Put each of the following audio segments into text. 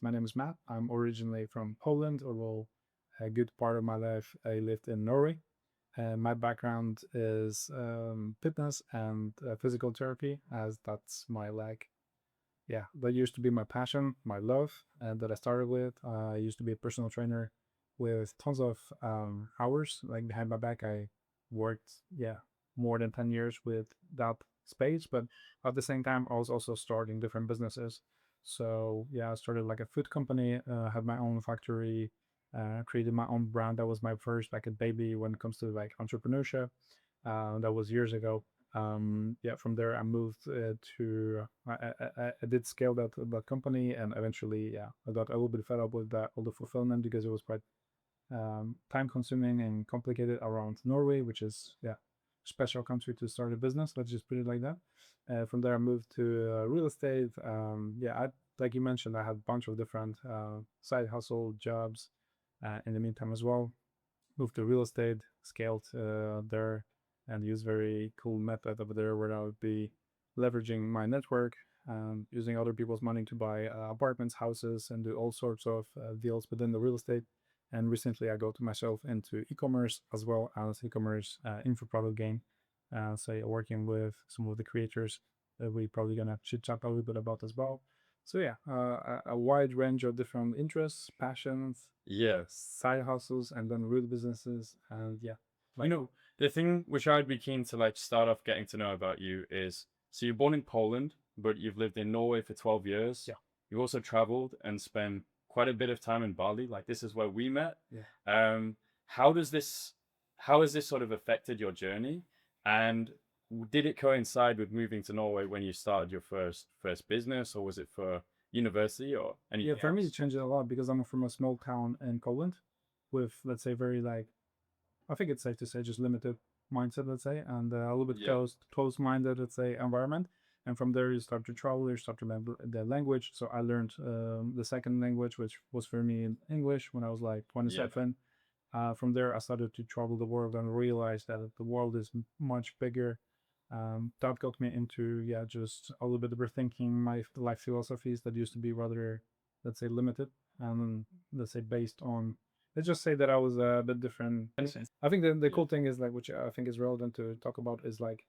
My name is Matt. I'm originally from Poland, although a good part of my life I lived in Norway. My background is fitness and physical therapy, as that's my yeah, that used to be my passion, my love, and that I started with. I used to be a personal trainer with tons of hours like behind my back. I worked, yeah, more than 10 years with that space, but at the same time, I was also starting different businesses. So, yeah, I started like a food company, had my own factory, created my own brand. That was my first like a baby when it comes to like entrepreneurship. That was years ago. Yeah, from there I moved to I did scale that company, and eventually, yeah, I got a little bit fed up with that all the fulfillment because it was quite time consuming and complicated around Norway, which is, yeah, special country to start a business. Let's just put it like that. From there I moved to real estate. Yeah, like you mentioned, I had a bunch of different side hustle jobs in the meantime as well. Moved to real estate, scaled there, and use very cool method over there where I would be leveraging my network, using other people's money to buy apartments, houses, and do all sorts of deals within the real estate. And recently, I go to myself into e-commerce as well as e-commerce info product game. So working with some of the creators that we probably gonna chit chat a little bit about as well. So yeah, a wide range of different interests, passions, Yeah. side hustles, and then real businesses. And yeah, You like, know, the thing which I'd be keen to like start off getting to know about you is so you're born in Poland, but you've lived in Norway for 12 years. yeah, You've also traveled and spent quite a bit of time in Bali. Like this is where we met. yeah. Um, how does this how has this sort of affected your journey? And did it coincide with moving to Norway when you started your first business, or was it for university or Yeah, anything for me, it else? changed a lot because I'm from a small town in Poland with, let's say, very like, I think it's safe to say, just limited mindset, let's say, and a little bit Yeah. close-minded, let's say, environment. And from there, you start to travel, you start to learn the language. So I learned the second language, which was for me in English when I was like Yeah. 27. From there, I started to travel the world and realized that the world is much bigger. That got me into, yeah, just a little bit of rethinking my life philosophies that used to be rather, let's say, limited and, let's say, based on, let's just say that I was a bit different. And I think the Yeah. cool thing is like, which I think is relevant to talk about, is like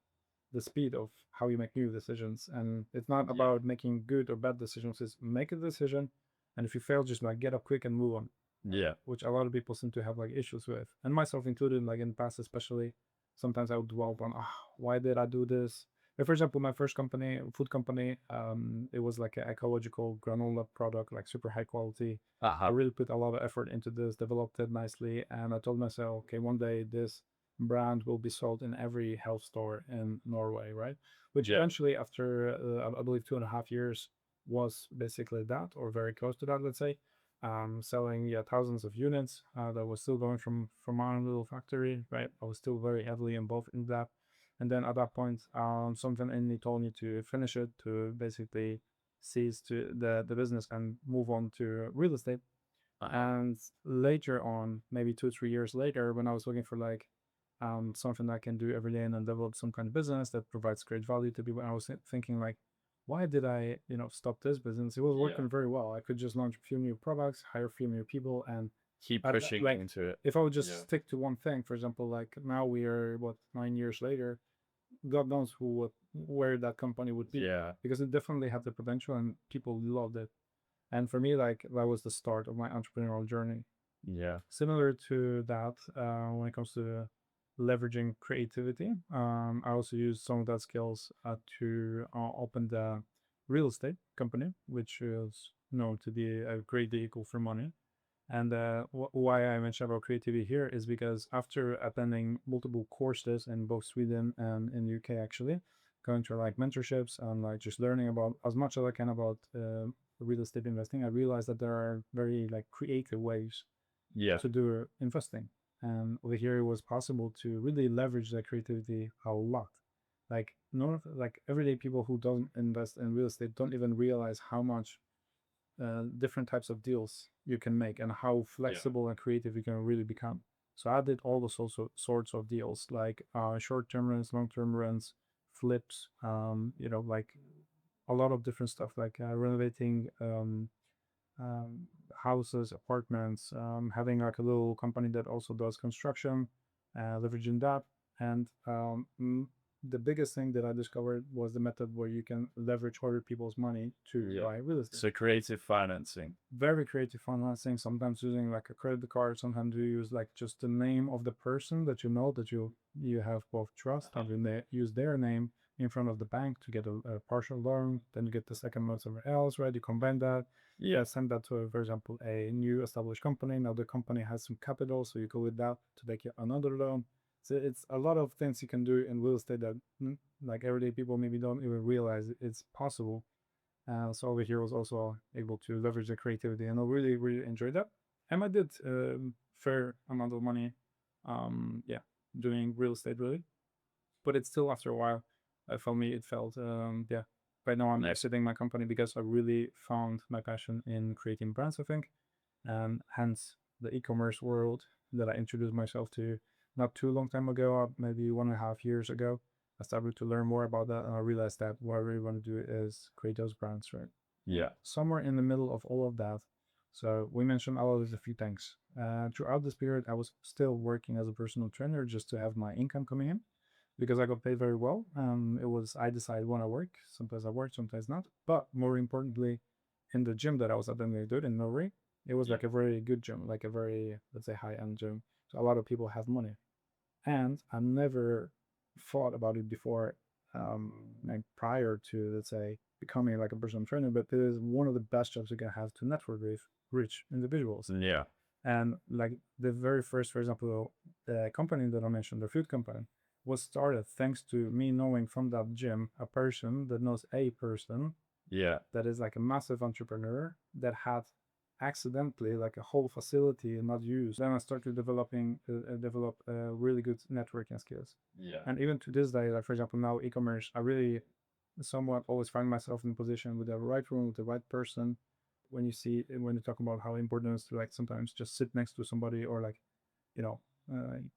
the speed of how you make new decisions. And it's not Yeah. about making good or bad decisions, it's make a decision. And if you fail, just like get up quick and move on, Yeah. which a lot of people seem to have like issues with, and myself included. Like in the past, especially, sometimes I would dwell on, why did I do this? Like, for example, my first company, food company, it was like an ecological granola product, like super high quality. I Uh-huh. really put a lot of effort into this, developed it nicely, and I told myself, okay, one day this brand will be sold in every health store in Norway, right? Which Yeah. eventually, after I believe 2.5 years, was basically that, or very close to that, let's say, selling, yeah, thousands of units. That was still going from my own little factory, right? I was still very heavily involved in that. And then at that point, something in me told me to finish it, to basically cease to the business and move on to real estate. Uh-huh. And later on, maybe 2 3 years later, when I was looking for like something I can do every day and then develop some kind of business that provides great value to people, I was thinking like, why did I, stop this business? It was Yeah. working very well. I could just launch a few new products, hire a few new people, and Keep pushing like, into it. if I would just Yeah. stick to one thing, for example, like now we are what, 9 years later, God knows where that company would be, Yeah. because it definitely had the potential and people loved it. And for me, like, that was the start of my entrepreneurial journey. Yeah. Similar to that, when it comes to leveraging creativity, I also use some of that skills to open the real estate company, which is known to be a great vehicle for money. And why I mentioned about creativity here is because after attending multiple courses in both Sweden and in UK, actually, going to like mentorships and like just learning about as much as I can about real estate investing, I realized that there are very like creative ways Yeah. to do investing. And over here, it was possible to really leverage that creativity a lot. Like, not like everyday people who don't invest in real estate don't even realize how much different types of deals you can make and how Yeah. flexible and creative you can really become. So I did all those also sorts of deals, like short-term rents, long-term rents, flips, like a lot of different stuff, like renovating houses, apartments, having like a little company that also does construction, leveraging that. And the biggest thing that I discovered was the method where you can leverage other people's money to Yeah. buy real estate. So creative financing. Very creative financing, sometimes using like a credit card, sometimes you use like just the name of the person that you know that you have both trust, and then they use their name in front of the bank to get a partial loan, then you get the second loan somewhere else, right? You combine that, Yeah. send that to, for example, a new established company. Now the company has some capital, so you go with that to take another loan. So it's a lot of things you can do in real estate that like everyday people maybe don't even realize it's possible. So over here was also able to leverage the creativity, and I really, really enjoyed that. And I did fair amount of money, yeah, doing real estate really. But it's still after a while, for me, it felt, yeah. Right now I'm exiting my company because I really found my passion in creating brands, I think, and hence the e-commerce world that I introduced myself to not too long time ago, maybe 1.5 years ago. I started to learn more about that, and I realized that what I really want to do is create those brands, right? Yeah. Somewhere in the middle of all of that. So we mentioned all of a few things. Throughout this period, I was still working as a personal trainer just to have my income coming in because I got paid very well. It was I decide when I work. Sometimes I work, sometimes not. But more importantly, in the gym that I was attending to in Norway, it was like a very good gym, like a very, let's say, high end gym. So a lot of people have money, and I never thought about it before, like prior to, let's say, becoming like a personal trainer. But it is one of the best jobs you can have to network with rich individuals. Yeah. And like the very first, for example, the company that I mentioned, the food company, was started thanks to me knowing from that gym a person that knows a person Yeah. that is like a massive entrepreneur that had accidentally like a whole facility not used. Then I started develop really good networking skills. Yeah. And even to this day, like for example now e-commerce, I really somewhat always find myself in position with the right room with the right person. When you talk about how important it is to like sometimes just sit next to somebody or like you know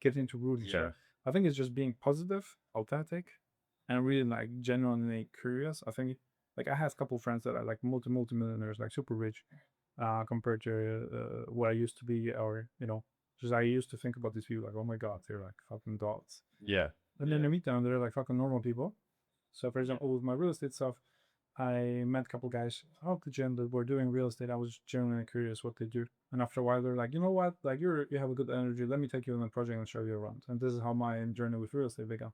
get into rooms. Yeah. I think it's just being positive, authentic, and really like genuinely curious. I think like I have a couple friends that are like multi millionaires, like super rich, compared to what I used to be, or just I used to think about these people like, oh my god, they're like fucking dogs. Yeah. And then I meet them, they're like fucking normal people. So for example, with my real estate stuff, I met a couple guys out the gym that were doing real estate. I was genuinely curious what they do. And after a while, they're like, you know what? Like you have a good energy. Let me take you on a project and show you around. And this is how my journey with real estate began.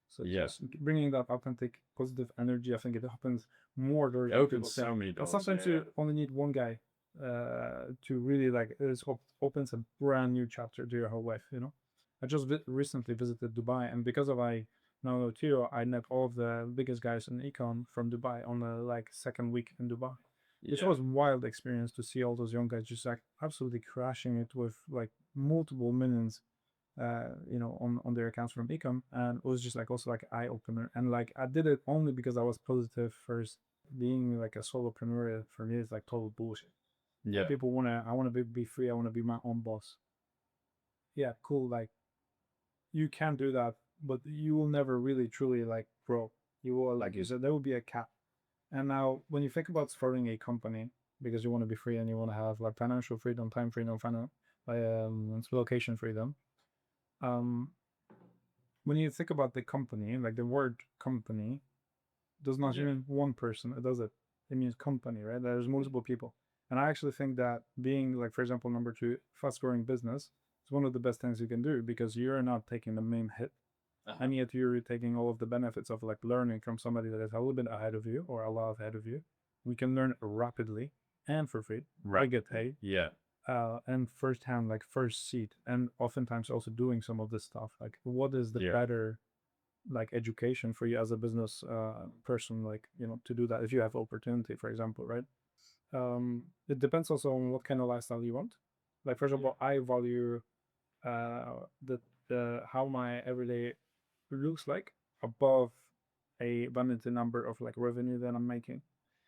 So Yeah. just bringing that authentic, positive energy, I think it happens more doors It than people opens think. so many And doors. sometimes Yeah. you only need one guy to really like opens a brand new chapter to your whole life. I just recently visited Dubai, and because of I know Tio, I met all of the biggest guys in ecom from Dubai on the like second week in Dubai. Which Yeah. was a wild experience to see all those young guys just like absolutely crashing it with like multiple millions on their accounts from ecom, and it was just like also like eye opener. And like I did it only because I was positive first. Being like a solopreneur for me is like total bullshit. Yeah. People I want to be free. I want to be my own boss. Yeah, cool. Like you can do that, but you will never really truly like grow. You will, like you said, there will be a cap. And now, when you think about starting a company because you want to be free and you want to have like financial freedom, time freedom, location freedom, um, when you think about the company, like the word company does not mean one person, it does it. It means company, right? There's multiple people. And I actually think that being like, for example, number two, fast growing business is one of the best things you can do because you're not taking the main hit. And yet you're taking all of the benefits of like learning from somebody that is a little bit ahead of you or a lot ahead of you. We can learn rapidly and for free. I get paid. Yeah. And firsthand, like first seat, and oftentimes also doing some of this stuff. Like, what is the Yeah. better like education for you as a business person, like to do that if you have opportunity, for example, right? It depends also on what kind of lifestyle you want. Like, for example, I value the how my everyday looks like above a vanity number of like revenue that I'm making.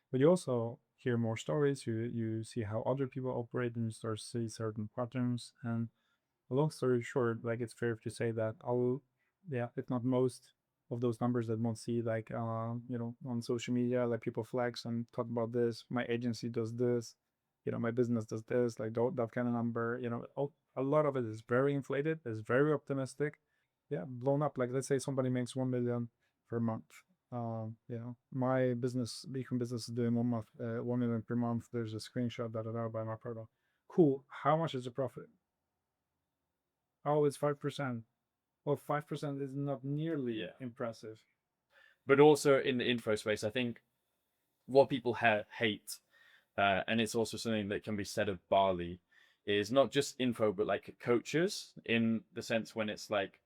But you also hear more stories. You see how other people operate, and you start to see certain patterns. And a long story short, like it's fair to say that all, yeah, if not most of those numbers that one see like on social media, like people flex and talk about this. My agency does this. my business does this, like that kind of number. A lot of it is very inflated, is very optimistic. Yeah, blown up. Like let's say somebody makes 1 million per month. My business, Beacon business, is doing 1 month, 1 million per month. There's a screenshot that I by my product. Cool. How much is the profit? Oh, it's 5%. Well, 5% is not nearly Yeah. impressive. But also in the info space, I think what people hate, and it's also something that can be said of barley, is not just info, but like coaches, in the sense when it's like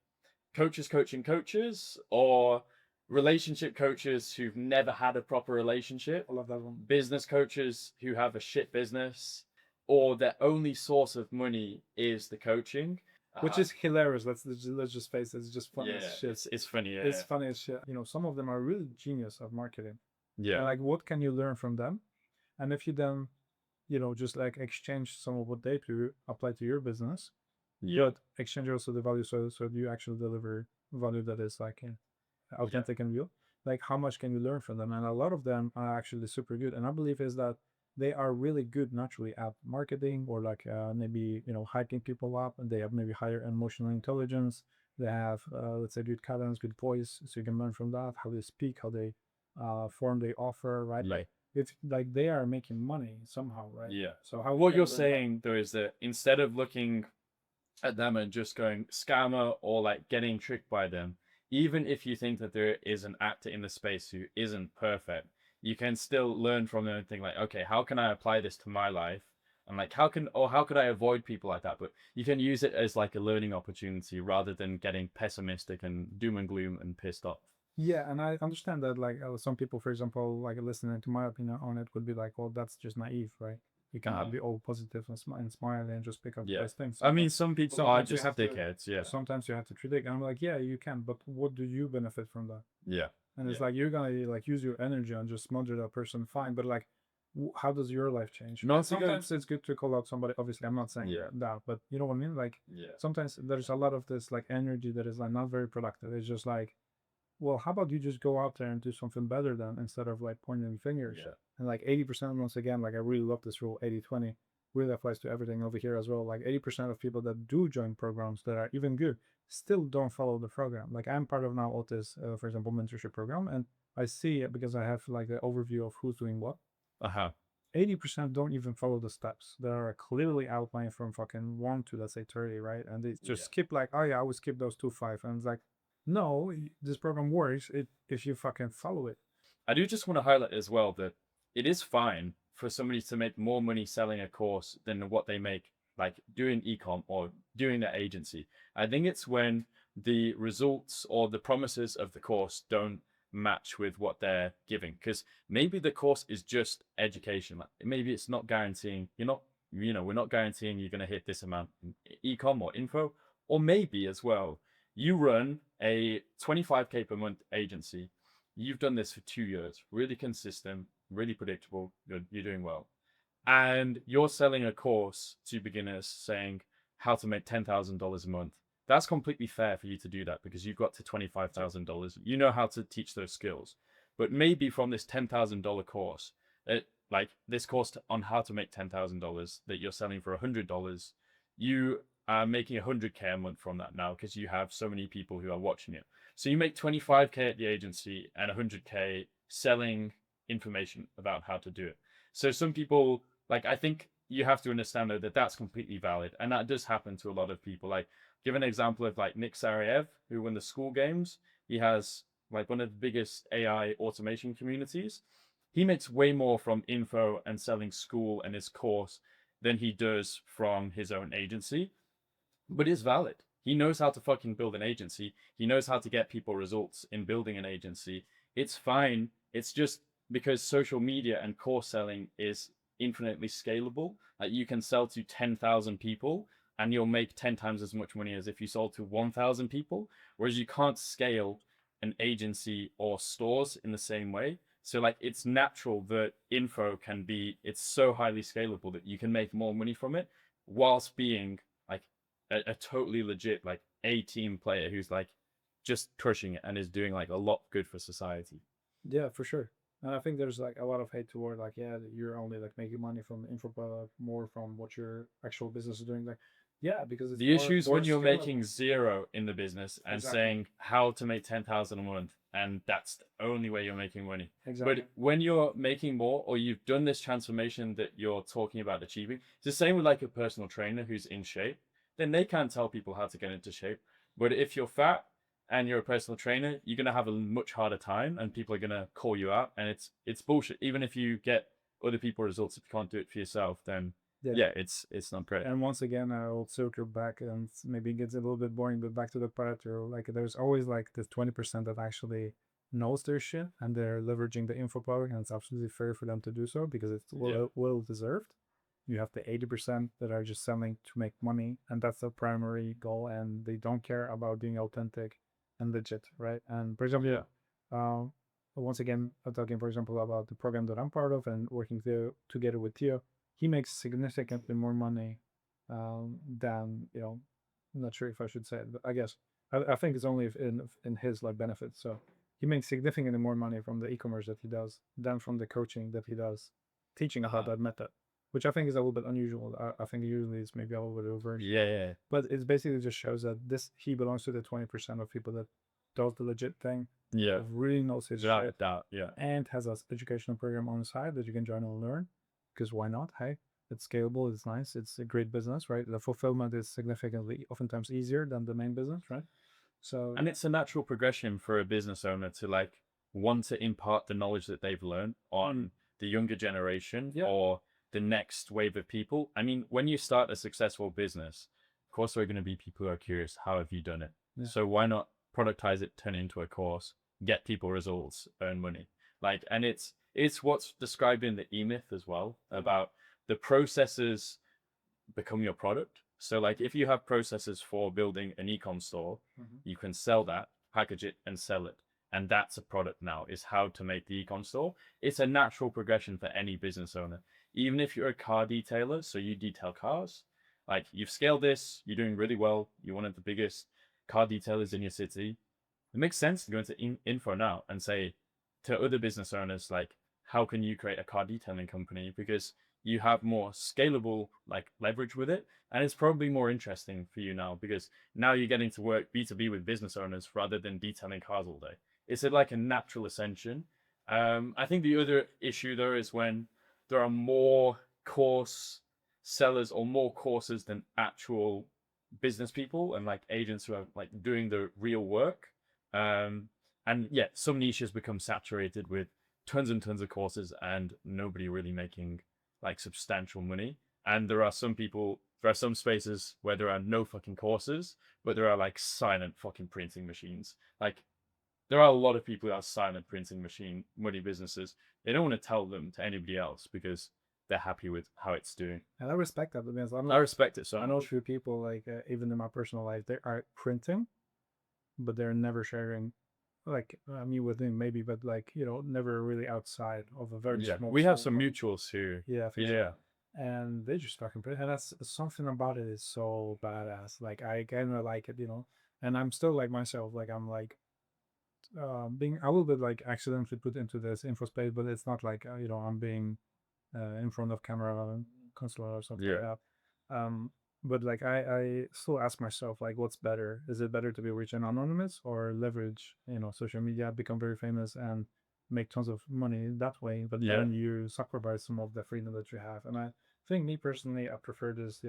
coaches coaching coaches, or relationship coaches who've never had a proper relationship, I love that one. business coaches who have a shit business, or their only source of money is the coaching. Which is hilarious. Let's just face it. It's just funny as shit. It's funny. Yeah. It's funny as shit. Some of them are really genius at marketing. Yeah. And like, what can you learn from them? And if you then, just like exchange some of what they do, apply to your business, Yeah. but exchange also the value, so you actually deliver value that is like authentic and real. Like, how much can you learn from them? And a lot of them are actually super good. And I believe is that they are really good naturally at marketing, or like maybe hyping people up, and they have maybe higher emotional intelligence. They have let's say good cadence, good voice, so you can learn from that how they speak, how they form their offer, right? Yeah. Like it's like they are making money somehow, right? Yeah. So how What you're saying though is that instead of looking at them and just going scammer or like getting tricked by them, even if you think that there is an actor in the space who isn't perfect, you can still learn from them and think like, okay, how can I apply this to my life? And like, how could I avoid people like that? But you can use it as like a learning opportunity rather than getting pessimistic and doom and gloom and pissed off. Yeah, and I understand that like some people, for example, like listening to my opinion on it would be like, well, that's just naive, right? You cannot be all positive and, and smile and just pick up Yeah. those things. I mean, some people are sometimes you just have to dickheads. Yeah. sometimes you have to predict. And I'm like, yeah, you can, but what do you benefit from that? Yeah. And it's like you're gonna like use your energy and just smother that person, fine, but like how does your life change? Not And to go- sometimes it's good to call out somebody. Obviously, I'm not saying Yeah. that, but you know what I mean. Like Yeah. sometimes there's a lot of this like energy that is like not very productive. It's just like, well, how about you just go out there and do something better then, instead of like pointing fingers? Yeah. And like 80%, once again, like I really love this rule, 80/20, really applies to everything over here as well. Like 80% of people that do join programs that are even good still don't follow the program. Like I'm part of now Otis, for example, mentorship program, and I see it because I have like the overview of who's doing what. 80% don't even follow the steps that are clearly outlined from fucking 1 to let's say 30, right? And they just skip like, oh yeah, I would skip those 2 5, and it's like, no, this program works if you fucking follow it. I do just want to highlight as well that it is fine for somebody to make more money selling a course than what they make like doing ecom or doing their agency. I think it's when the results or the promises of the course don't match with what they're giving, because maybe the course is just education. Like maybe it's not guaranteeing we're not guaranteeing you're going to hit this amount in ecom or info. Or maybe as well, you run a 25K per month agency. You've done this for 2 years, really consistent, really predictable. You're doing well. And you're selling a course to beginners saying how to make $10,000 a month. That's completely fair for you to do that because you've got to $25,000. You know how to teach those skills. But maybe from this $10,000 course, like this course on how to make $10,000 that you're selling for $100, you are making 100K a month from that now because you have so many people who are watching it. So you make 25K at the agency and 100K selling information about how to do it. So some people, like, I think you have to understand though that that's completely valid, and that does happen to a lot of people. Like, give an example of like Nick Sariev, who won the school games. He has like one of the biggest AI automation communities. He makes way more from info and selling school and his course than he does from his own agency, but it's valid. He knows how to fucking build an agency. He knows how to get people results in building an agency. It's fine. It's just because social media and course selling is infinitely scalable. Like you can sell to 10,000 people and you'll make 10 times as much money as if you sold to 1,000 people. Whereas you can't scale an agency or stores in the same way. So like it's natural that info can be, it's so highly scalable that you can make more money from it whilst being like a totally legit like a team player who's like just crushing it and is doing like a lot good for society. Yeah, for sure. And I think there's like a lot of hate toward like, yeah, you're only like making money from info product, more from what your actual business is doing. Like, yeah, because it's The issue is more when you're scalable. making zero in the business and Exactly. saying how to make 10,000 a month, and that's the only way you're making money. Exactly. But when you're making more, or you've done this transformation that you're talking about achieving, it's the same with like a personal trainer who's in shape. Then they can't tell people how to get into shape. But if you're fat and you're a personal trainer, you're gonna have a much harder time, and people are gonna call you out, and it's bullshit. Even if you get other people results, if you can't do it for yourself, then Yeah. yeah, it's not great. And once again, I'll circle back and maybe it gets a little bit boring, but back to the Pareto, like there's always like this 20% that actually knows their shit and they're leveraging the info power, and it's absolutely fair for them to do so because it's Yeah. well deserved. You have the 80% that are just selling to make money, and that's the primary goal, and they don't care about being authentic and legit, right? And for example, Yeah. uh, once again, I'm talking, for example, about the program that I'm part of and working together with Theo. He makes significantly more money than, I'm not sure if I should say it, but I guess I think it's only in his like benefits. So he makes significantly more money from the e-commerce that he does than from the coaching that he does, teaching about Uh-huh. that method, which I think is a little bit unusual. I think usually it's maybe a little bit reversed, Yeah, yeah, but it basically just shows that this he belongs to the 20% of people that does the legit thing, yeah. really knows his Without a shit, doubt. Yeah. and has an educational program on the side that you can join and learn. Because why not? Hey, it's scalable, it's nice, it's a great business, right? The fulfillment is significantly, oftentimes easier than the main business, right? So And yeah, it's a natural progression for a business owner to like want to impart the knowledge that they've learned on the younger generation yeah, or the next wave of people. I mean, when you start a successful business, of course, there are going to be people who are curious, how have you done it? yeah, So why not productize it, turn it into a course, get people results, earn money? Like, and it's what's described in the e-myth as well about the processes become your product. So like if you have processes for building an ecom store, you can sell that, package it and sell it. And that's a product now, is how to make the ecom store. It's a natural progression for any business owner. Even if you're a car detailer, so you detail cars, like you've scaled this, you're doing really well, you're one of the biggest car detailers in your city. It makes sense to go into info now and say to other business owners, like, how can you create a car detailing company? Because you have more scalable like leverage with it, and it's probably more interesting for you now because now you're getting to work B2B with business owners rather than detailing cars all day. It's like a natural ascension. I think the other issue though is when there are more course sellers or more courses than actual business people and like agents who are like doing the real work. um and yeah, some niches become saturated with tons and tons of courses and nobody really making like substantial money. And there are some spaces where there are no fucking courses, but there are like silent fucking printing machines. Like there are a lot of people who have silent printing machine money businesses. They don't want to tell them to anybody else because they're happy with how it's doing. and I respect that because I respect it I so know a much. few people like even in my personal life they are printing, but they're never sharing. Like I mean, within maybe, but like never really outside of a very Yeah, small we have small some group. mutuals who, Yeah, I think so. yeah, And they just fucking print, and that's something about it is so badass. Like I kind of like it. And I'm still like myself. Like I'm like being a little bit like accidentally put into this info space, but it's not like I'm being in front of camera consular or something like yeah, that. But like I still ask myself like, what's better? Is it better to be rich and anonymous or leverage social media, become very famous and make tons of money that way? But yeah, then you sacrifice some of the freedom that you have. And I think me personally, I prefer this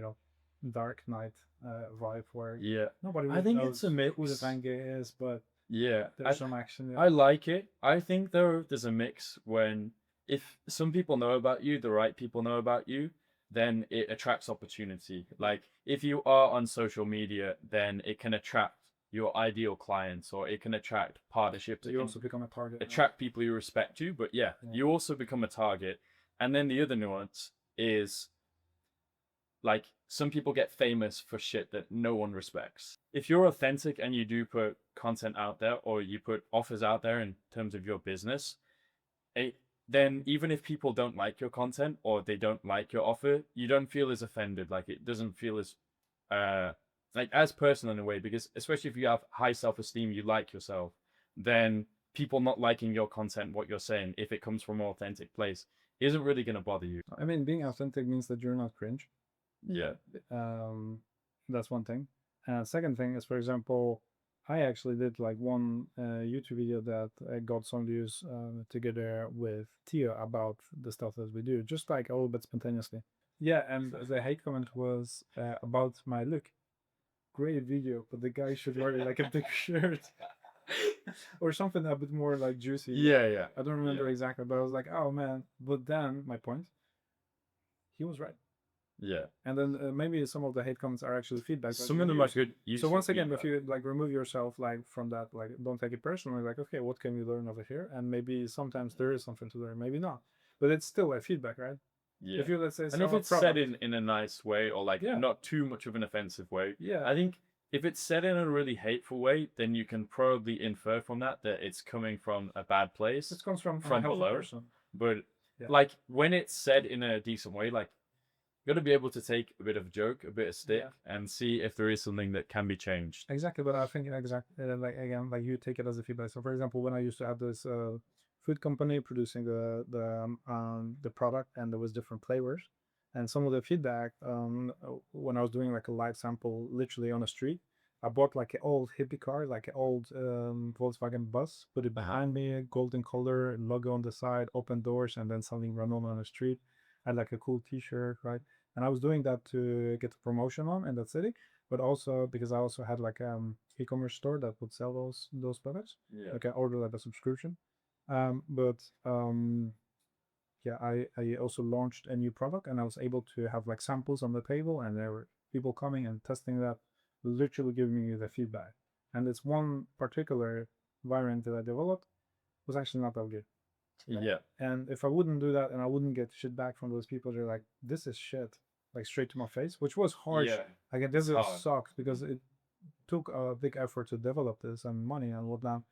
dark night vibe where yeah. nobody I really think it's a knows who the mix. Vangue is, but Yeah, there's some action. Yeah. I like it. I think there's a mix when if some people know about you, the right people know about you, then it attracts opportunity. Like if you are on social media, then it can attract your ideal clients or it can attract partnerships. But It you can also become a target. attract people who respect you. But yeah, Yeah. you also become a target. And then the other nuance is like some people get famous for shit that no one respects. If you're authentic and you do put content out there or you put offers out there in terms of your business, it, then even if people don't like your content or they don't like your offer, you don't feel as offended. Like it doesn't feel as uh like as personal in a way because especially if you have high self-esteem, you like yourself, then people not liking your content, what you're saying, if it comes from an authentic place, isn't really going to bother you. I mean, being authentic means that you're not cringe. Yeah. That's one thing. Second thing is, for example, I actually did like one YouTube video that got some views together with Tia about the stuff that we do, just like a little bit spontaneously. Yeah, and the hate comment was about my look. Great video, but the guy should wear like a big shirt or something a bit more like juicy. Yeah, yeah. I don't remember Yeah. exactly, but I was like, oh man. But then my point, he was right. Yeah. And then maybe some of the hate comments are actually feedback. Some of them are good. So once again, if you like remove yourself like from that, like don't take it personally, like okay, what can we learn over here? And maybe sometimes there is something to learn, maybe not. But it's still a feedback, right? Yeah. If you let's say And if sell a it's said product, in a nice way, or like Yeah. not too much of an offensive way, yeah, I think if it's said in a really hateful way, then you can probably infer from that it's coming from a bad place. this comes from a From helpful below. person. But Yeah. like when it's said in a decent way, like you got to be able to take a bit of a joke, a bit of stick, Yeah. and see if there is something that can be changed. Exactly, but I think like again, like you take it as a feedback. So for example, when I used to have this food company producing the product, and there was different flavors, and some of the feedback when I was doing like a live sample, literally on the street, I bought like an old hippie car, like an old Volkswagen bus, put it behind me, golden color logo on the side, open doors, and then selling granola on the street. I had like a cool T-shirt, right? And I was doing that to get the promotion on in that city, but also because I also had like e-commerce store that would sell those products. Yeah. Like I ordered like a subscription. But yeah, I also launched a new product, and I was able to have like samples on the table, and there were people coming and testing that, literally giving me the feedback. And this one particular variant that I developed was actually not that good. Yeah. And if I wouldn't do that and I wouldn't get shit back from those people, they're like, this is shit, like straight to my face, which was harsh. Yeah. Like, this hard. sucks because it took a big effort to develop this and money and whatnot.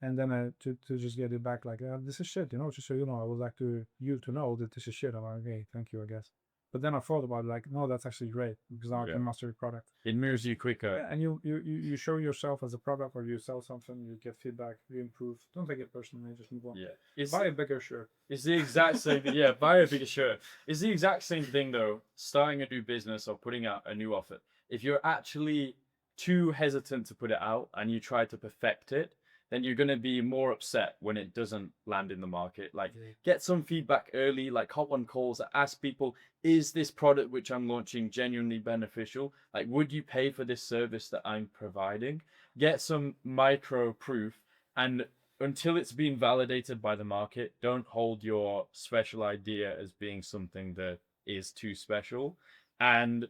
And then to just get it back, like, this is shit, just so you know, I would like you to know that this is shit. I'm like, okay, thank you, I guess. But then I thought about it, like, no, that's actually great because now I Yeah. can master your product. It moves you quicker. Yeah, and you show yourself as a product, or you sell something, you get feedback, you improve. Don't take it personally, just move on. Yeah. Buy a bigger shirt. It's the exact same thing. Yeah, buy a bigger shirt. It's the exact same thing though, starting a new business or putting out a new offer. If you're actually too hesitant to put it out and you try to perfect it, then you're going to be more upset when it doesn't land in the market. Like, get some feedback early, like hop on calls, ask people, is this product which I'm launching genuinely beneficial? Like, would you pay for this service that I'm providing? Get some micro proof, and until it's been validated by the market, don't hold your special idea as being something that is too special. And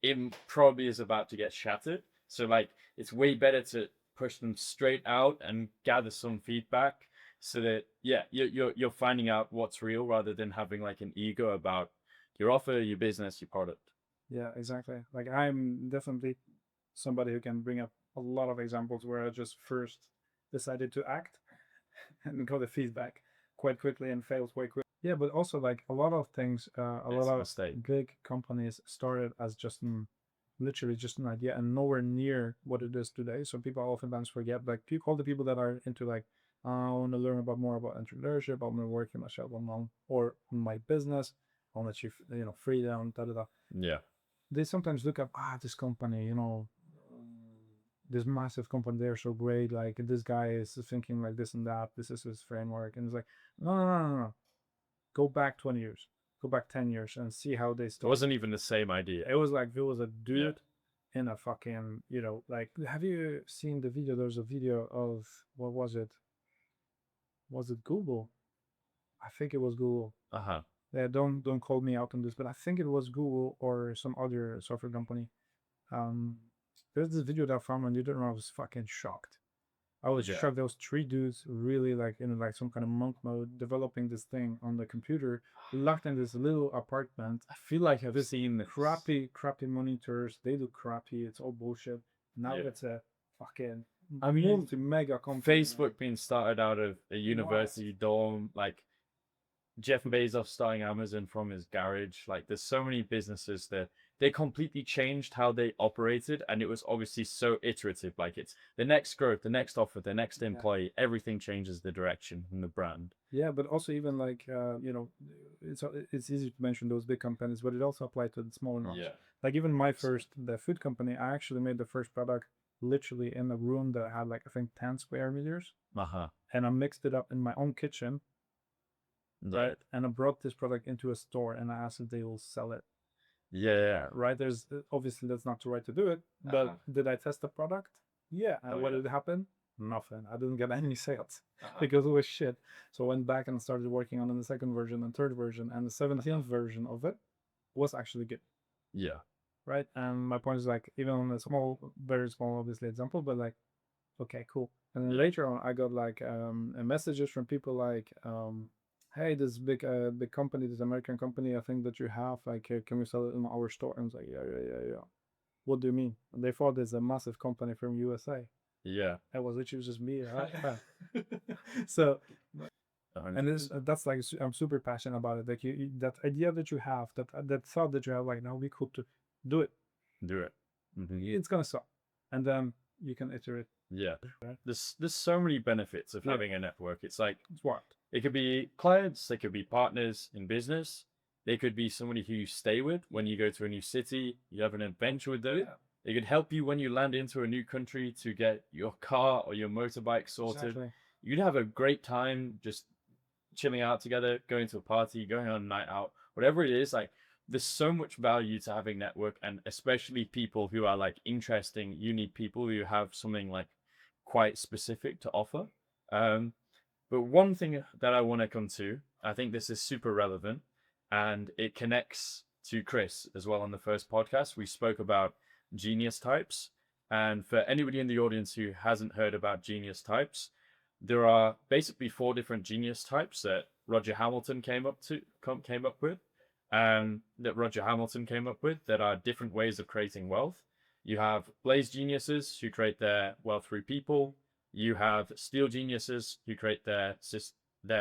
it probably is about to get shattered. So like, it's way better to push them straight out and gather some feedback, so that you're finding out what's real rather than having like an ego about your offer, your business, your product. Yeah, exactly. Like I'm definitely somebody who can bring up a lot of examples where I just first decided to act and got the feedback quite quickly and failed quite quickly. Yeah, but also like a lot of things, a It's lot a of mistake. big companies started as literally just an idea and nowhere near what it is today. So people oftentimes forget, like all the people that are into like, I want to learn more about entrepreneurship, I want to work myself on or on my business, I want to achieve freedom, da da da. Yeah. They sometimes look at this company, this massive company, they're so great, like this guy is thinking like this and that, this is his framework, and it's like, no. Go back 20 years, go back 10 years and see how they It started. wasn't even the same idea. It was like there was a dude in a fucking, like, have you seen the video? There's a video of, what was it? Was it Google? I think it was Google. Uh-huh. Yeah, don't call me out on this, but I think it was Google or some other software company. There's this video that I found on YouTube, and I was fucking shocked. I was shocked. There was three dudes really like in like some kind of monk mode developing this thing on the computer, locked in this little apartment. I feel like I've seen this. Crappy monitors. They do crappy. It's all bullshit. Now it's a fucking mega company. Facebook being started out of a university dorm, like Jeff Bezos starting Amazon from his garage. Like there's so many businesses that they completely changed how they operated, and it was obviously so iterative. Like it's the next growth, the next offer, the next Yeah. employee, everything changes the direction and the brand. Yeah, but also even like it's easy to mention those big companies, but it also applied to the smaller ones. Yeah. Like even my first the food company, I actually made the first product literally in a room that had like I think 10 square meters, Uh-huh. and I mixed it up in my own kitchen, right? Right. And I brought this product into a store, and I asked if they will sell it, Yeah. right? There's obviously that's not the right to do it, but Uh-huh. did I test the product? Yeah. And Oh what yeah. did happen? Nothing. I didn't get any sales Uh-huh. because it was shit. So I went back and started working on the second version and third version, and the 17th version of it was actually good, Yeah. right? And my point is like even on a small, very small, obviously example, but like okay, cool. And then Yeah. later on, I got like messages from people like, "Hey, this big company, this American company, I think that you have, like, can we sell it in our store?" And I was like, "Yeah. What do you mean?" And they thought it's a massive company from USA. Yeah. It was literally just me. So, and this 100%. that's like I'm super passionate about it. Like that idea that you have, that thought that you have, like now we could do it. Do it. It's gonna suck, and then you can iterate. Yeah. Right? There's so many benefits of Yeah, having a network. It's like it's what. it could be clients, they could be partners in business, they could be somebody who you stay with when you go to a new city, you have an adventure with them. Yeah, They could help you when you land into a new country to get your car or your motorbike sorted. exactly. You'd have a great time just chilling out together, going to a party, going on a night out, whatever it is. Like there's so much value to having network, and especially people who are like interesting, unique people who have something like quite specific to offer. Um, but one thing that I want to come to, I think this is super relevant, and it connects to Chris as well on the first podcast. We spoke about genius types. And for anybody in the audience who hasn't heard about genius types, there are basically four different genius types that Roger Hamilton came up with, that are different ways of creating wealth. You have Blaze geniuses who create their wealth through people. You have Steel geniuses who create their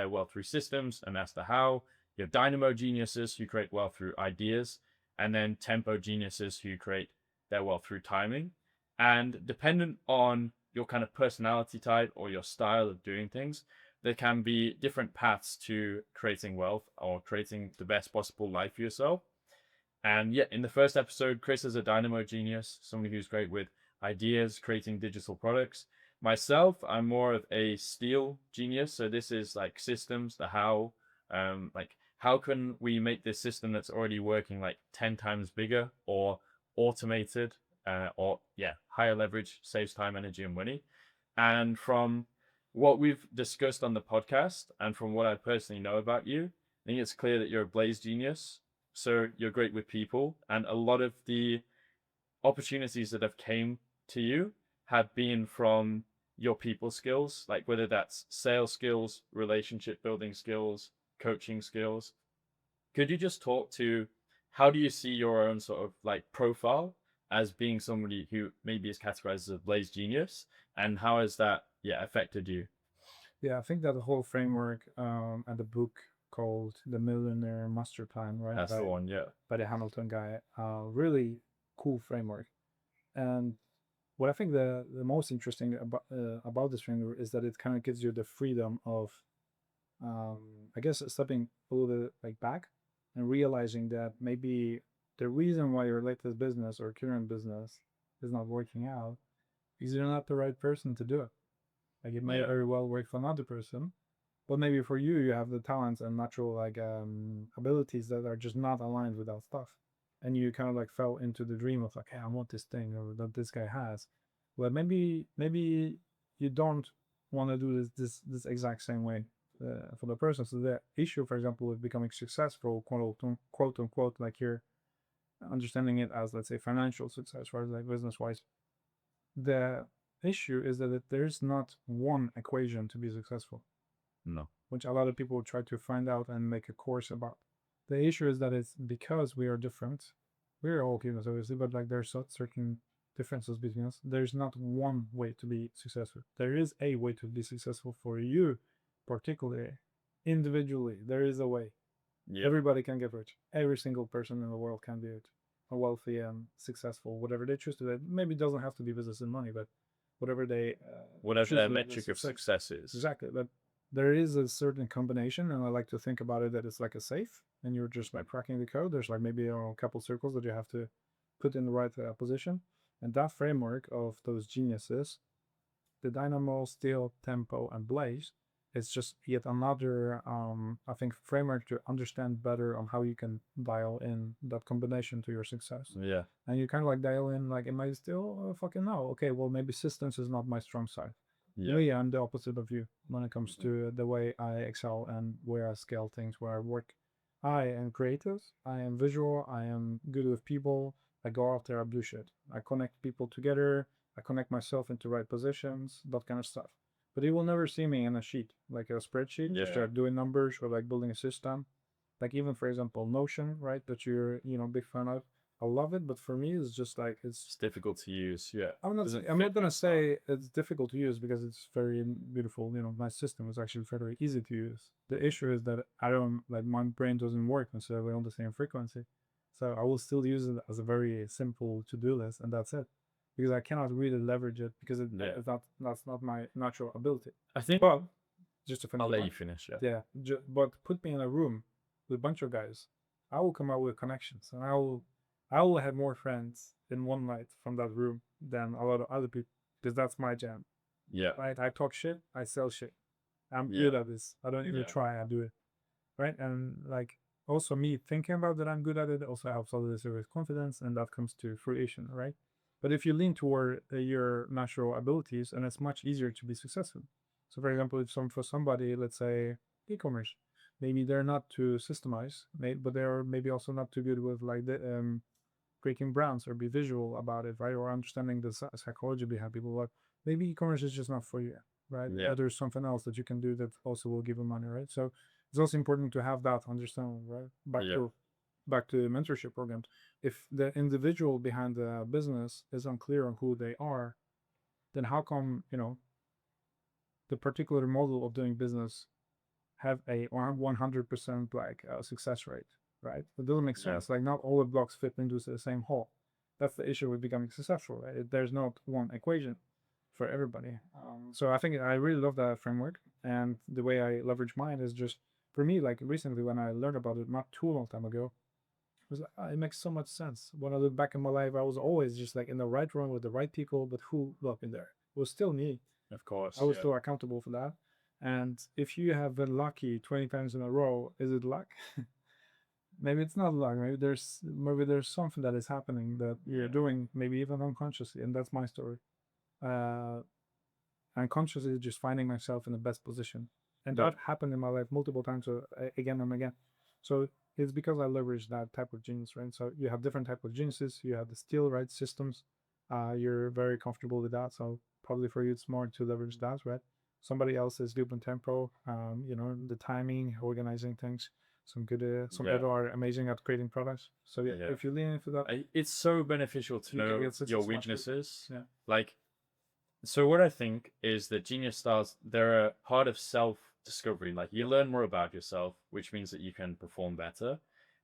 wealth through systems, and that's the how. You have Dynamo geniuses who create wealth through ideas, and then Tempo geniuses who create their wealth through timing. And dependent on your kind of personality type or your style of doing things, there can be different paths to creating wealth or creating the best possible life for yourself. And yeah, in the first episode, Chris is a dynamo genius, somebody who's great with ideas, creating digital products. Myself, I'm more of a steel genius. So this is like systems, the how, like how can we make this system that's already working like 10 times bigger or automated, or yeah, higher leverage, saves time, energy, and money. And from what we've discussed on the podcast and from what I personally know about you, I think it's clear that you're a blaze genius. So you're great with people, and a lot of the opportunities that have came to you have been from your people skills, like whether that's sales skills, relationship building skills, coaching skills. Could you just talk to how do you see your own sort of like profile as being somebody who maybe is categorized as a blaze genius, and how has that affected you? Yeah, I think that the whole framework and the book called The Millionaire Master Plan, right, That's the one, yeah. by the Hamilton guy, really cool framework. And what I think the most interesting about this framework is that it kind of gives you the freedom of, I guess, stepping a little bit like back and realizing that maybe the reason why your latest business or current business is not working out is you're not the right person to do it. Like it may Yeah. very well work for another person, but maybe for you, you have the talents and natural like abilities that are just not aligned with that stuff, and you kind of like fell into the dream of like, hey, I want this thing or that this guy has. Well, maybe you don't want to do this exact same way for the person. So the issue, for example, with becoming successful, quote unquote, like you're understanding it as let's say financial success, right? Like business wise, the issue is that there's not one equation to be successful, No. which a lot of people try to find out and make a course about. The issue is that it's because we are different. We're all humans, obviously, but like there's certain differences between us. There's not one way to be successful. There is a way to be successful for you, particularly. individually. There is a way. Yeah. Everybody can get rich. Every single person in the world can be it, wealthy and successful, whatever they choose to do. Maybe it doesn't have to be business and money, but whatever they Whatever choose their to do. metric of success is. Exactly. But there is a certain combination, and I like to think about it that it's like a safe, and you're just like cracking the code. There's like maybe a couple circles that you have to put in the right position, and that framework of those geniuses, the dynamo, steel, tempo, and blaze, is just yet another I think framework to understand better on how you can dial in that combination to your success. Yeah. And you kind of like dial in like, am I still fucking no? Okay, well maybe systems is not my strong side. Yeah. Maybe I'm the opposite of you when it comes to the way I excel and where I scale things, where I work. I am creative. I am visual. I am good with people. I go out there, I do shit. I connect people together. I connect myself into right positions, that kind of stuff. But you will never see me in a sheet, like a spreadsheet, just Yeah. like doing numbers or like building a system. Like even for example, Notion, right? That you're big fan of. I love it, but for me, it's just like It's difficult to use. Yeah. I'm not. Doesn't I'm fit not gonna your style. say it's difficult to use because it's very beautiful. My system is actually very easy to use. The issue is that I don't like my brain doesn't work necessarily on the same frequency, so I will still use it as a very simple to-do list, and that's it. Because I cannot really leverage it because Yeah. that's not my natural ability. I think But just to finish I'll the let you point, finish. Yeah. yeah. But put me in a room with a bunch of guys, I will come out with connections, and I will have more friends in one night from that room than a lot of other people because that's my jam. Yeah. Right? I talk shit, I sell shit. I'm good Yeah. at this. I don't even Yeah. try. I do it. Right? And like also me thinking about that I'm good at it also helps others with confidence, and that comes to fruition. Right? But if you lean toward your natural abilities, and it's much easier to be successful. So, for example, if for somebody, let's say e-commerce, maybe they're not too systemized, but they're maybe also not too good with like the breaking brands or be visual about it, right? Or understanding the psychology behind people. Like maybe e-commerce is just not for you, right? Yeah. There's something else that you can do that also will give you money, right? So it's also important to have that understanding, right? Yeah. Back to mentorship programs. If the individual behind the business is unclear on who they are, then how come the particular model of doing business have a 100% like success rate, right? It doesn't make Yeah. sense. Like not all the blocks fit into the same hole. That's the issue with becoming successful, right? There's not one equation for everybody. So I think I really love that framework, and the way I leverage mine is just for me. Like recently, when I learned about it not too long time ago, it was like, it makes so much sense. When I look back in my life, I was always just like in the right room with the right people, but who look in there? It was still me. Of I course. was Yeah. still accountable for that. And if you have been lucky 20 times in a row, is it luck? Maybe it's not luck. Maybe there's something that is happening that you're Yeah. doing, maybe even unconsciously, and that's my story. Uh, Unconsciously, just finding myself in the best position, and Yeah. that happened in my life multiple times, again and again. So it's because I leverage that type of genius, right? So you have different type of geniuses. You have the steel, right? Systems. You're very comfortable with that, so probably for you it's more to leverage that, right? Somebody else is loop and tempo. The timing, organizing things. Some Yeah. other are amazing at creating products. So yeah, Yeah. if you lean into that, It's so beneficial to you can know get such a your smash hit. weaknesses. Yeah. Like, so what I think is that genius styles, they're a part of self discovery. Like, you learn more about yourself, which means that you can perform better.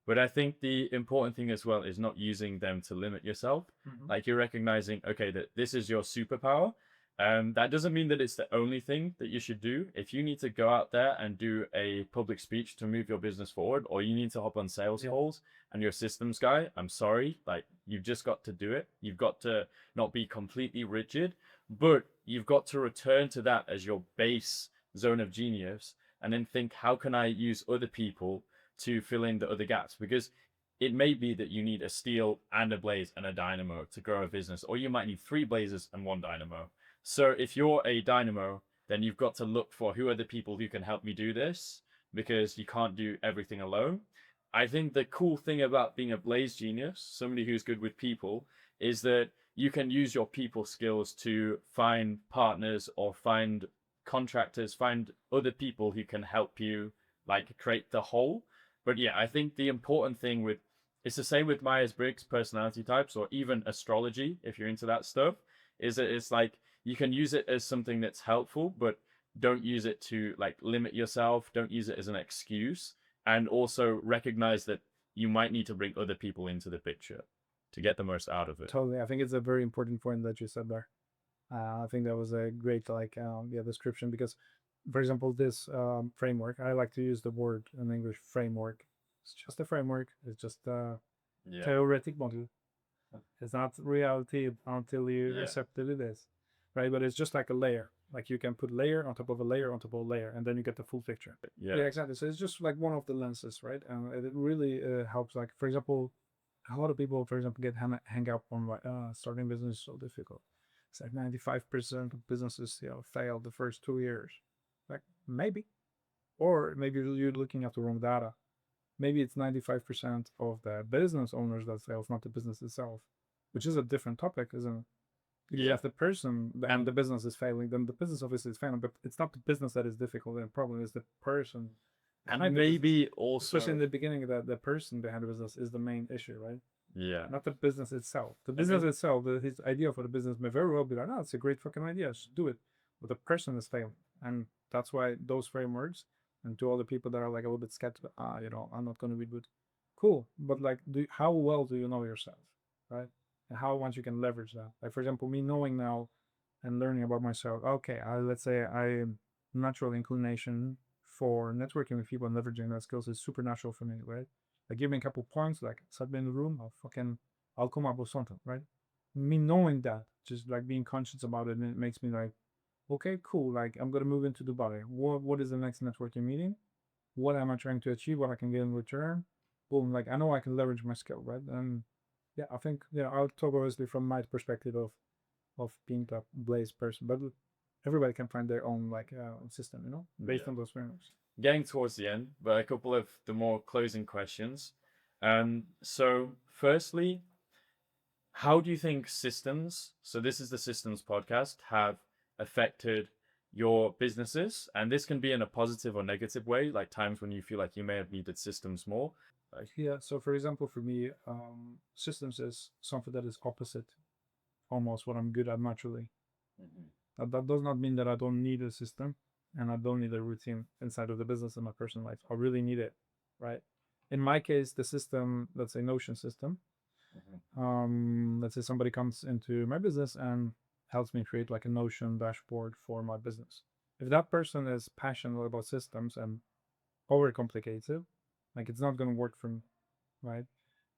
But I think the important thing as well is not using them to limit yourself. Like, you're recognizing, okay, that this is your superpower. That doesn't mean that it's the only thing that you should do. If you need to go out there and do a public speech to move your business forward, or you need to hop on sales Yeah. calls and you're a systems guy, I'm sorry. Like, you've just got to do it. You've got to not be completely rigid, but you've got to return to that as your base zone of genius and then think, how can I use other people to fill in the other gaps? Because it may be that you need a steel and a blaze and a dynamo to grow a business, or you might need 3 blazes and 1 dynamo. So if you're a dynamo, then you've got to look for who are the people who can help me do this, because you can't do everything alone. I think the cool thing about being a blaze genius, somebody who's good with people, is that you can use your people skills to find partners or find contractors, find other people who can help you like create the whole. But yeah, I think the important thing with it's the same with Myers-Briggs personality types or even astrology, if you're into that stuff, is that it's like you can use it as something that's helpful, but don't use it to like limit yourself, don't use it as an excuse, and also recognize that you might need to bring other people into the picture to get the most out of it. Totally. I think it's a very important point that you said there. I think that was a great description because, for example, this framework. I like to use the word in English framework. It's just a framework. It's just a Yeah. theoretic model. It's not reality until you Yeah. accept that it is, right? But it's just like a layer. Like you can put layer on top of a layer on top of a layer, and then you get the full picture. Yeah. Yeah, exactly. So it's just like one of the lenses, right? And it really helps. Like for example, a lot of people, for example, get hang up on starting business is so difficult. It's like 95% of businesses, fail the first 2 years. Like maybe, or maybe you're looking at the wrong data. Maybe it's 95% of the business owners that fails, not the business itself, which is a different topic, isn't it? Because Yeah. if the person and the business is failing, then the business obviously is failing, but it's not the business that is difficult. The problem is the person. And behind the business. maybe Especially in also, the beginning, that the person behind the business is the main issue, right? yeah. Not the business itself. The business itself, his idea for the business may very well be like, oh, it's a great fucking idea, just do it. But the person is failing. And that's why those frameworks, and to all the people that are like a little bit skeptical, I'm not going to be good. Cool. But like, how well do you know yourself, right? And how much you can leverage that. Like, for example, me knowing now and learning about myself, okay, let's say I natural inclination for networking with people and leveraging that skills is super natural for me, right? Like give me a couple points, like set me in the room, I'll come up with something, right? Me knowing that, just like being conscious about it, and it makes me like, okay, cool. Like I'm gonna move into Dubai. What is the next networking meeting? What am I trying to achieve? What I can get in return? Boom. Like I know I can leverage my skill, right? And yeah, I think I'll talk obviously from my perspective of being the blaze person, but everybody can find their own like system, based on those frameworks. Getting towards the end, but a couple of the more closing questions. So firstly, how do you think systems, so this is the systems podcast, have affected your businesses? And this can be in a positive or negative way, like times when you feel like you may have needed systems more. Like, Yeah. So for example, for me, systems is something that is opposite almost what I'm good at naturally. That does not mean that I don't need a system and I don't need a routine inside of the business and my personal life. I really need it, right? In my case, the system, let's say Notion system, let's say somebody comes into my business and helps me create like a Notion dashboard for my business. If that person is passionate about systems and overcomplicated, like it's not going to work for me, right?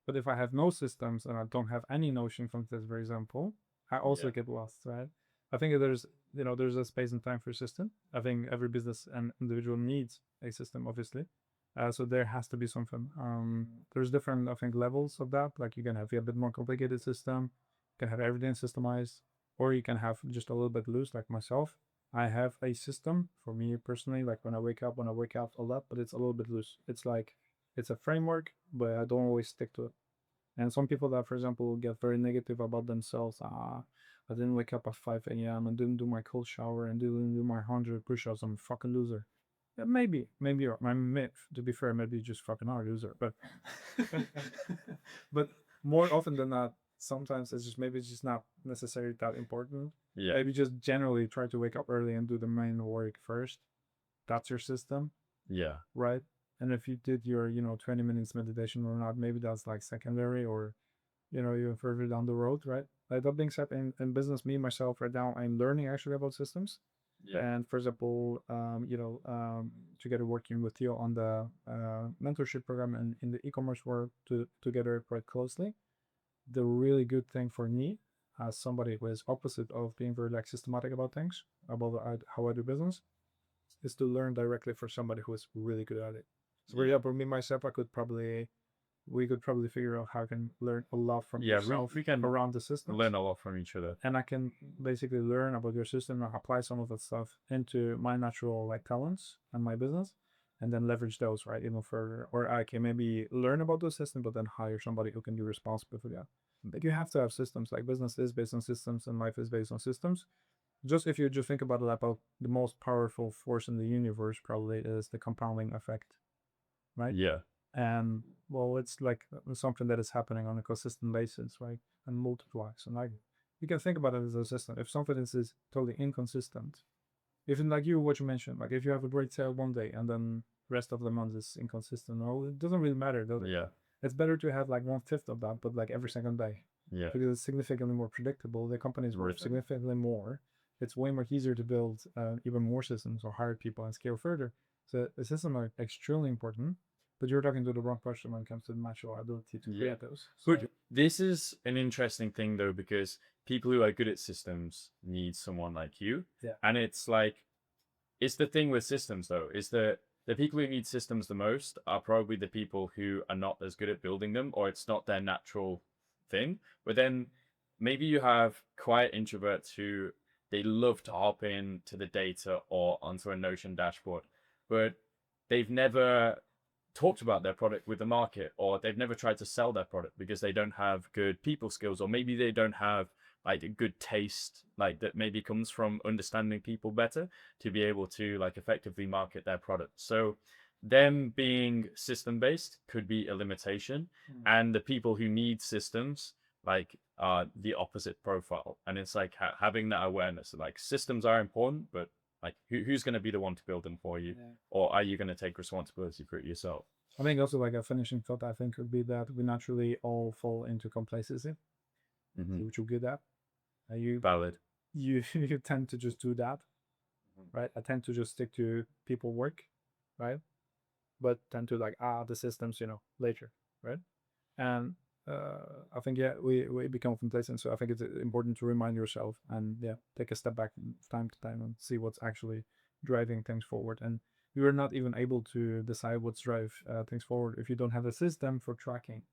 But if I have no systems and I don't have any Notion from this, for example, I also get lost, right? I think there's a space and time for a system. I think every business and individual needs a system, obviously. So there has to be something. There's different, I think, levels of that. Like you can have a bit more complicated system, you can have everything systemized, or you can have just a little bit loose, like myself. I have a system for me personally, like when I wake up a lot, but it's a little bit loose. It's like it's a framework, but I don't always stick to it. And some people that, for example, get very negative about themselves. I didn't wake up at 5 a.m. and didn't do my cold shower and didn't do my 100 push-ups. I'm a fucking loser. Yeah, maybe you're. To be fair, maybe you just fucking are a loser. But but more often than not, sometimes it's just not necessarily that important. yeah. Maybe just generally try to wake up early and do the main work first. That's your system, Yeah. right? And if you did your 20 minutes meditation or not, maybe that's like secondary, or you're further down the road, right? Like that being said, in business, me myself right now, I'm learning actually about systems. Yeah. And for example, together working with you on the mentorship program and in the e-commerce world together quite closely. The really good thing for me, as somebody who is opposite of being very like systematic about things, about how I do business, is to learn directly from somebody who is really good at it. So for example, me myself, we could probably figure out how I can learn a lot from yourself we can around the system. learn a lot from each other. And I can basically learn about your system and apply some of that stuff into my natural like talents and my business, and then leverage those right even further. Or I can maybe learn about the system, but then hire somebody who can be responsible for that. But you have to have systems. Like business is based on systems, and life is based on systems. Just if you just think about it, about the most powerful force in the universe, probably is the compounding effect, right? Yeah. And well, it's like something that is happening on a consistent basis, right? And multiplies. And like you can think about it as a system. If something is totally inconsistent, If like you, what you mentioned, like if you have a great sale one day and then rest of the month is inconsistent, no, it doesn't really matter, does it? Yeah. It's better to have like 1/5 of that, but like every second day, Yeah. because it's significantly more predictable. The companies worth Rhythm. significantly more. It's way more easier to build even more systems or hire people and scale further. So the systems are extremely important. But you're talking to the wrong person when it comes to the natural ability to Yeah. create those. But this is an interesting thing though, because people who are good at systems need someone like you. Yeah. And it's like, it's the thing with systems though, is that the people who need systems the most are probably the people who are not as good at building them, or it's not their natural thing. But then maybe you have quiet introverts who they love to hop into the data or onto a Notion dashboard, but they've never talked about their product with the market, or they've never tried to sell their product because they don't have good people skills, or maybe they don't have like a good taste, like that maybe comes from understanding people better to be able to like effectively market their product. So them being system based could be a limitation, and the people who need systems like are the opposite profile. And it's like having that awareness, like systems are important, but like who's going to be the one to build them for you, or are you going to take responsibility for it yourself? I think also like a finishing thought I think would be that we naturally all fall into complacency, which you're good at. You Valid. you you tend to just do that, right? I tend to just stick to people work, right? But tend to like the systems, later, right? And I think we become complacent. So I think it's important to remind yourself and take a step back from time to time and see what's actually driving things forward. And you are not even able to decide what's drive things forward if you don't have a system for tracking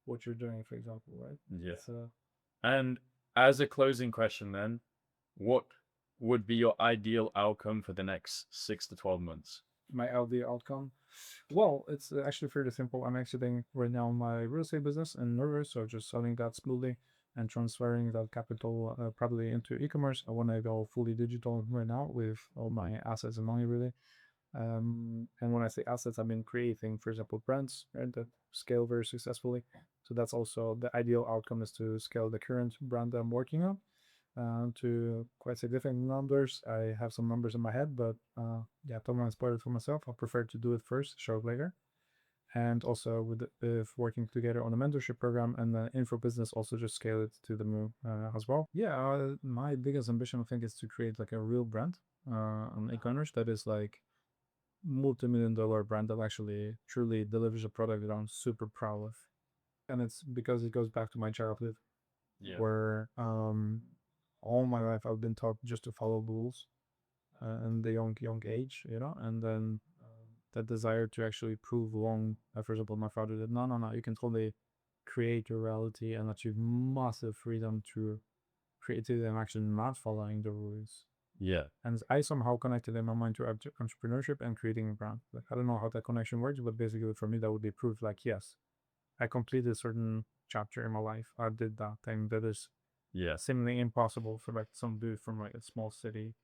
what you're doing, for example, right? Yeah. So And as a closing question, then, what would be your ideal outcome for the next 6 to 12 months? my LD outcome. Well, it's actually fairly simple. I'm exiting right now my real estate business in Norway, so just selling that smoothly and transferring that capital probably into e-commerce. I want to go fully digital right now with all my assets and money, really. And when I say assets, I mean creating, for example, brands, right, that scale very successfully. So that's also the ideal outcome, is to scale the current brand I'm working on to quite significant numbers. I have some numbers in my head, but don't want to spoil it for myself. I prefer to do it first, show it later. And also with working together on a mentorship program and the info business, also just scale it to the moon as well. Yeah, my biggest ambition, I think, is to create like a real brand on e-commerce that is like multi-million-dollar brand that actually truly delivers a product that I'm super proud of. And it's because it goes back to my childhood, where all my life I've been taught just to follow rules in the young age, and then that desire to actually prove wrong. For example, my father did, no, you can totally create your reality and achieve massive freedom through creativity and actually not following the rules. Yeah. And I somehow connected in my mind to entrepreneurship and creating a brand. Like, I don't know how that connection works, but basically for me that would be proof. Like, yes, I completed a certain chapter in my life. I did that thing that is seemingly impossible for like some dude from like a small city